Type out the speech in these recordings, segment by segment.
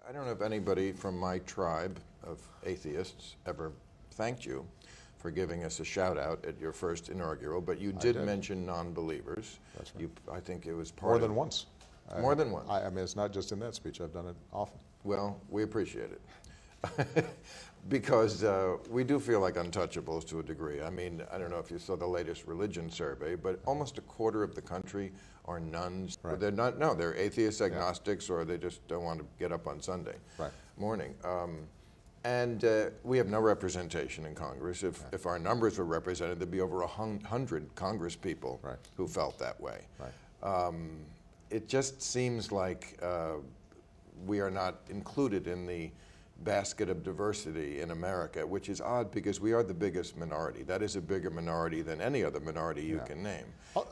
I don't know if anybody from my tribe of atheists ever thanked you for giving us a shout out at your first inaugural, but you did mention non-believers. That's right. I think it was part More of... than once. More than once. I mean, it's not just in that speech. I've done it often. Well, we appreciate it. Because we do feel like untouchables to a degree. I mean, I don't know if you saw the latest religion survey, but almost a quarter of the country are nuns. Right. They're not, no, they're atheists, agnostics, or they just don't want to get up on Sunday morning. And we have no representation in Congress. If our numbers were represented, there'd be over 100 Congress people who felt that way. It just seems like we are not included in the basket of diversity in America, which is odd because we are the biggest minority. That is a bigger minority than any other minority you can name.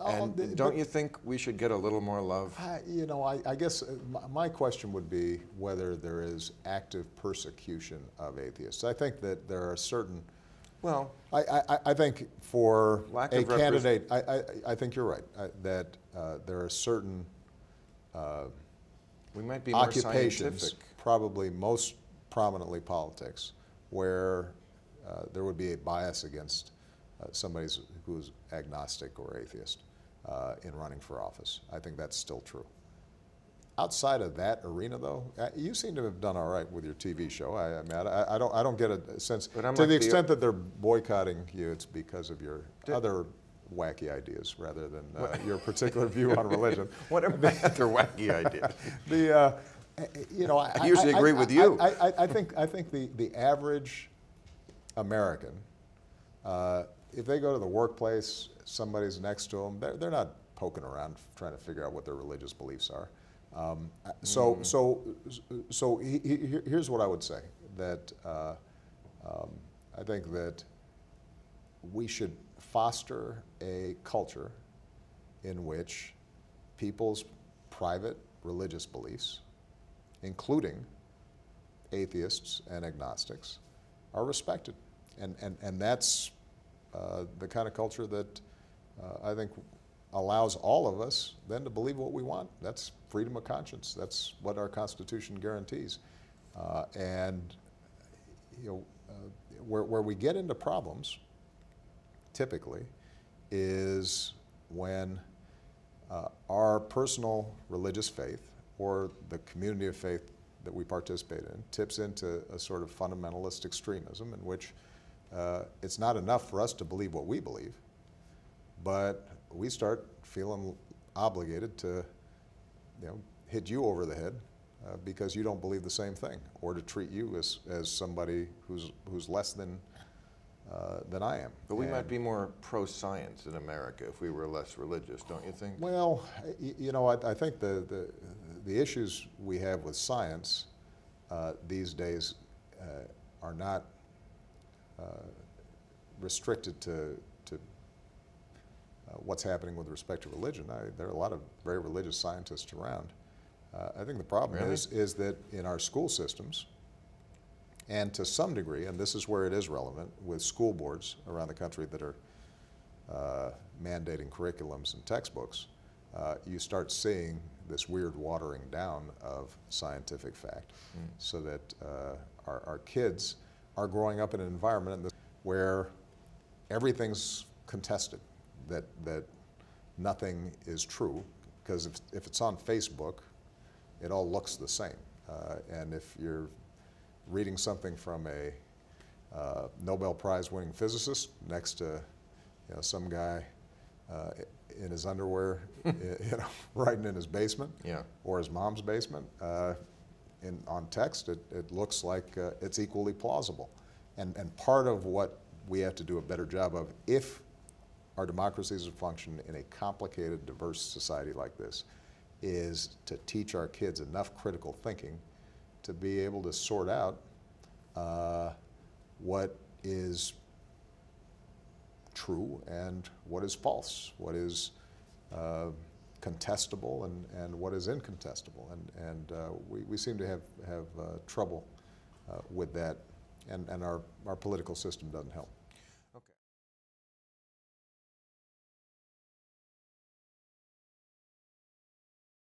And don't you think we should get a little more love? You know, I guess my question would be whether there is active persecution of atheists. I think that there are certain, well, I think for a candidate, I think you're right, that there are certain we might be more occupations, scientific. probably most prominently politics, where there would be a bias against somebody who's agnostic or atheist in running for office. I think that's still true. Outside of that arena, though, you seem to have done all right with your TV show. I mean, I don't get a sense. To the extent that they're boycotting you, it's because of your other wacky ideas rather than your particular view on religion. What are my other wacky ideas? You know, I usually agree with you. I think the average American, if they go to the workplace, somebody's next to them, they're not poking around trying to figure out what their religious beliefs are. So here's what I would say, that I think that we should foster a culture in which people's private religious beliefs, including atheists and agnostics, are respected. And that's the kind of culture that I think allows all of us then to believe what we want. That's freedom of conscience. That's what our Constitution guarantees. And you know, where we get into problems, typically, is when our personal religious faith or the community of faith that we participate in tips into a sort of fundamentalist extremism in which it's not enough for us to believe what we believe, but we start feeling obligated to, you know, hit you over the head because you don't believe the same thing, or to treat you as somebody who's less than I am. But we might be more pro-science in America if we were less religious, don't you think? Well, you know, I think the issues we have with science these days are not restricted to what's happening with respect to religion. There are a lot of very religious scientists around. I think the problem is that in our school systems, and to some degree, and this is where it is relevant, with school boards around the country that are mandating curriculums and textbooks, you start seeing this weird watering down of scientific fact, so that our kids are growing up in an environment where everything's contested, that nothing is true, because if it's on Facebook, it all looks the same. And if you're reading something from a Nobel Prize winning physicist next to, you know, some guy in his underwear, you know, writing in his basement, or his mom's basement, on text, it looks like it's equally plausible. And part of what we have to do a better job of, if our democracies function in a complicated, diverse society like this, is to teach our kids enough critical thinking to be able to sort out what is true and what is false, what is contestable and what is incontestable. And we seem to have trouble with that, and our political system doesn't help.